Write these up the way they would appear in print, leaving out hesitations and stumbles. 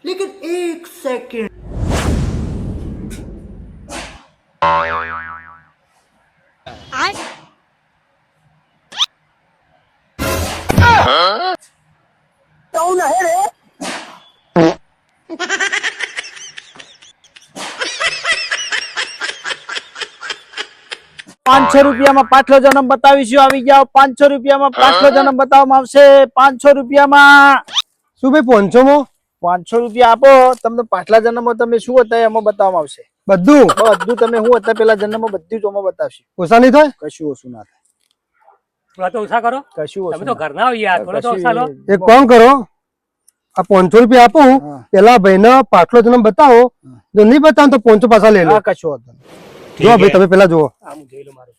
लेकिन एक सेकंड। 500 રૂપિયામાં પાછલો જન્મ બતાવીશું. આવી જાઓ. 500 રૂપિયામાં પાછલો જન્મ બતાવવામાં આવશે. 500 રૂપિયામાં શું ભાઈ 500 માં 500 રૂપિયા આપો. તમને પાછલા જન્મમાં તમે શું હતા એમાં બતાવવામાં આવશે. બધું બધું તમે શું હતા પેલા જન્મમાં બધું જ એમાં બતાવશે. ઓછા નહીં થાય? કશું ઓછું ના થાય. થોડા તો ઓછા કરો. કશું તમે ઓછું તો ઘરના હો યાર, થોડા તો ઓછા લો. એક કામ કરો, આ 500 રૂપિયા આપું, પેલા ભાઈને પાછલો જન્મ બતાવો. જો નહીં બતાવો તો 500 પાછા લઈ લો. ના કશું હોતું નહીં. જો ભાઈ તમે પેલા જુઓ. આ હું જોઈ લઉં મારું.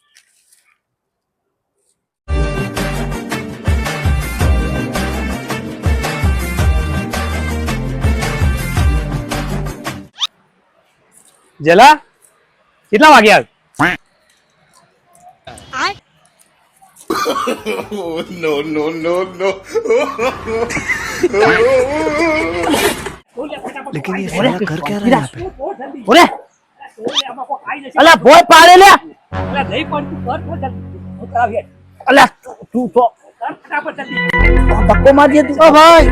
જેલા કેટલા વાગ્યા? लेकिन ये साला कर क्या रहा है यहाँ पे? ઓરે અલ્યા ભોય પાડે લે. અલા નહીં પણ તું કર તો જલ્દી. હું કરાવી યાર. અલ્યા તું તો કર ફટાફટ જલ્દી. ધક્કો મારી તું. ઓ ભાઈ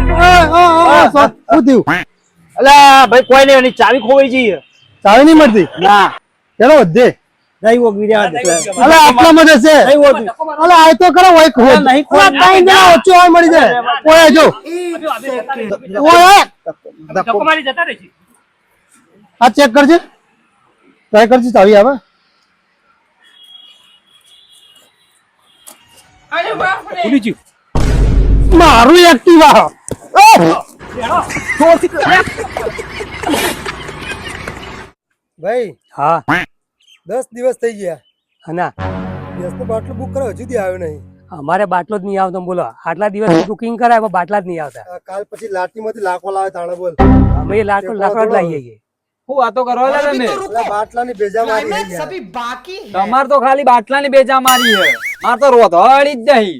શું થયું? અલ્યા ભાઈ કોઈ નહીં, એની ચાવી ખોવાઈ જઈએ. ચાવી નહીં મળતી? ના ચલો વધે. નહીં ઓગળી રહ્યા છે. અલા આટલા માં છે. નહીં હોતું. અલા આ તો કરો હોય ખોદ. નહીં અલા કાઈ ના ઓછો હોય મળી જાય. ઓય જો. ઓય ધક્કો મારી જતા રહેશે. આ ચેક કરજે. ટ્રાય કરજે ચાવી આવે. ભૂલી ગયું. મારું એક્ટિવા. ભાઈ હા 10 દિવસ થઈ ગયા. હના ગેસનો બાટલો બુક કરો, હજુ સુધી આવ્યો નહીં. અમારે બાટલો જ નહીં આવતો. બોલો આટલા દિવસ બુકિંગ કરાય એમાં બાટલા જ નહીં આવતા. કાલ પછી લાટીમાંથી લાખો લાવે તાણે બોલ. અમે લાકડો જ લાવીએ છીએ. હું વાતો કરવા લે તમે? અલા બાટલાની બેજા મારી છે યાર. सभी बाकी है। તમાર તો ખાલી બાટલાની બેચા મારી હે, માર તો રોધવાળી જ નહીં.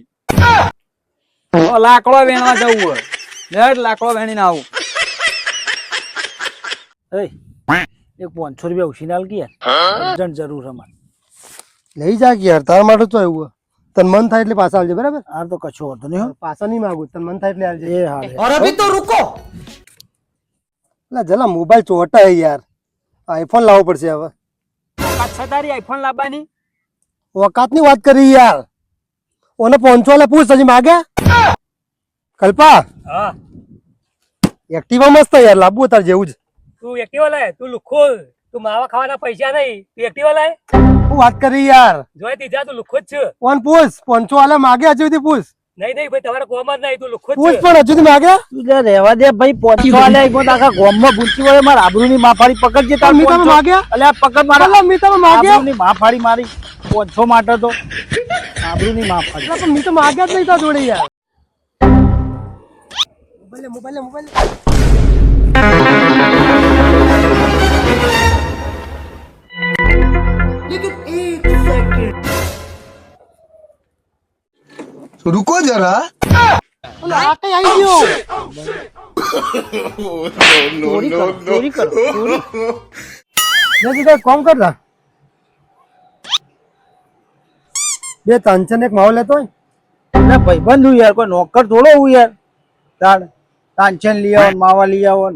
તો લાકડો વેણવા જવું હોય, લેટ લાકડો વેણીને આવું. એક 500 રૂપિયા ઉછીને આલ કે યાર. અર્જન્ટ જરૂર અમારે. લઈ જા કે યાર, તારા માટે તો આવ્યું. તન મન થાય એટલે પાછા આવજે, બરાબર? આ તો કશું હોતું નહીં. પાછા નહીં માંગુ, તન મન થાય એટલે આવજે. એ હાલ और अभी तो रुको। એટલે જલા મોબાઈલ ચોટા હે યાર. આઈફોન લાવવો પડશે હવે. પાછા તારી આઈફોન લાવવાની? ઓકાતની વાત કરી યાર. ઓને 500 લે પૂછ, હજી માગે? કલ્પા હા એક્ટિવા મસ્ત યાર, લાવવું તાર જેવું જ. તું એક્ટિવા લાય. તું લુખો. તું માવા ખાવાના પૈસા નહીં. તું એક્ટિવા લાય. શું વાત કરી યાર? જોઈ તીજા તું લુખો જ છે. ઓન પૂછ, 500 આલે માગે હજુ સુધી પૂછ. નહીં નહીં ભાઈ તમારે કોમ જ નહીં. તું લુખો જ પૂછ છે. પણ હજુ સુધી માગે? તું લે રહેવા દે ભાઈ. 500 આલ્યા એક આખા ગોમમાં ભૂલતી હોય. મારા આબરૂની માફાડી પકડજે તાર. મી તમે માગે? અલ્યા પકડ મારા. અલા મી તમે માગે? આબરૂની માફાડી મારી 500 માટે તો આબરૂની માફાડી. અલા પણ મી તો માગ્યા જ નહીં તાર જોડે યાર. Mobile mobile. लेकिन एक सेकंड। रुको जरा। આ કઈ આવી ગયો? ચોરી કરો, ચોરી કરો, ચોરી. નથી કઈ કામ કરતા. બે તાંચન એક માવો લેતો હોય. એટલે ભાઈબંધ હું યાર, કોઈ નોકર થોડો હું યાર. તાણ તાંચન લઈ આવો, માવા લઈ આવો.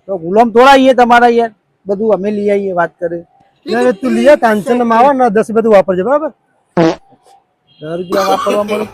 તો ગુલામ થોડા આવીએ તમારા યાર. બધું અમે લઈ આવીએ, વાત કરે. યાર તું લીયા તાંચન ને માવા ને 10 બધું વાપરજે, બરાબર? 10 રૂપિયા વાપરવા મળે.